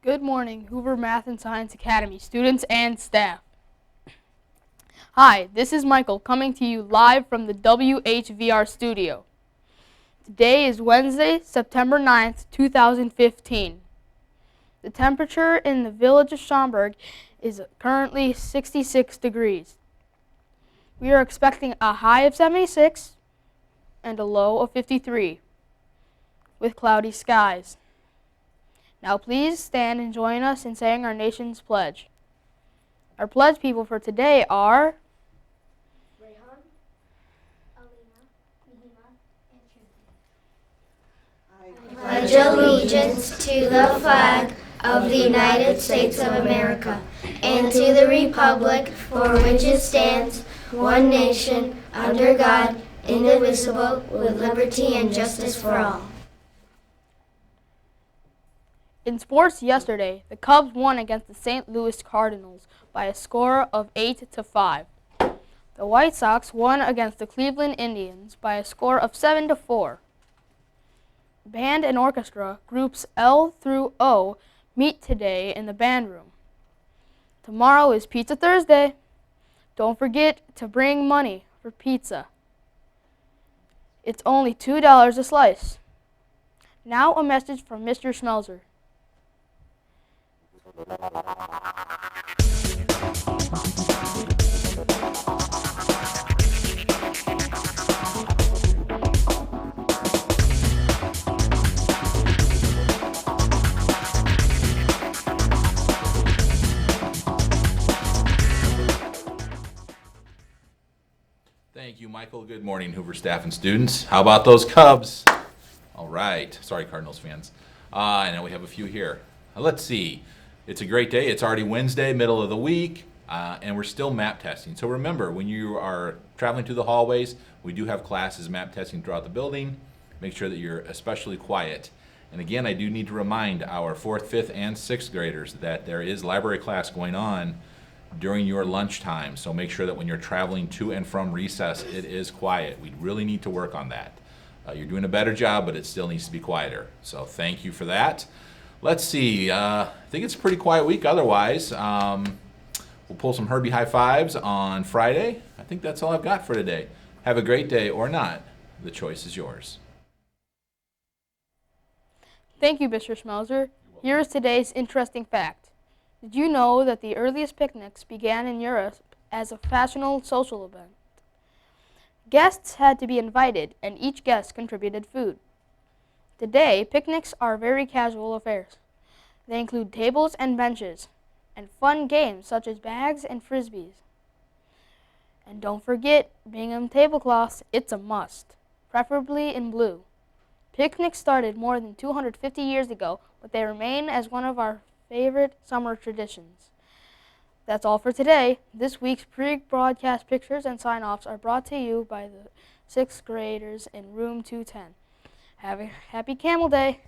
Good morning, Hoover Math and Science Academy students and staff. Hi, this is Michael coming to you live from the WHVR studio. Today is Wednesday, September 9th, 2015. The temperature in the village of Schaumburg is currently 66 degrees. We are expecting a high of 76 and a low of 53 with cloudy skies. Now please stand and join us in saying our nation's pledge. Our pledge people for today are Rayhan, Alina, Mihima, and Trudy. I pledge allegiance to the flag of the United States of America and to the republic for which it stands, one nation, under God, indivisible, with liberty and justice for all. In sports yesterday, the Cubs won against the St. Louis Cardinals by a score of 8-5. The White Sox won against the Cleveland Indians by a score of 7-4. Band and orchestra groups L through O meet today in the band room. Tomorrow is Pizza Thursday. Don't forget to bring money for pizza. It's only $2 a slice. Now a message from Mr. Schmelzer. Thank you, Michael. Good morning, Hoover staff and students. How about those Cubs? All right. Sorry, Cardinals fans. I know we have a few here. Let's see. It's a great day. It's already Wednesday, middle of the week, and we're still map testing. So remember, when you are traveling through the hallways, we do have classes map testing throughout the building. Make sure that you're especially quiet. And again, I do need to remind our 4th, 5th, and 6th graders that there is library class going on during your lunchtime. So make sure that when you're traveling to and from recess, it is quiet. We really need to work on that. You're doing a better job, but it still needs to be quieter. So thank you for that. Let's see. I think it's a pretty quiet week otherwise. We'll pull some Herbie high fives on Friday. I think that's all I've got for today. Have a great day or not. The choice is yours. Thank you, Mr. Schmelzer. Here is today's interesting fact. Did you know that the earliest picnics began in Europe as a fashionable social event? Guests had to be invited, and each guest contributed food. Today, picnics are very casual affairs. They include tables and benches, and fun games such as bags and frisbees. And don't forget Bingham tablecloths, it's a must, preferably in blue. Picnics started more than 250 years ago, but they remain as one of our favorite summer traditions. That's all for today. This week's pre-broadcast pictures and sign-offs are brought to you by the 6th graders in room 210. Have a happy Camel Day.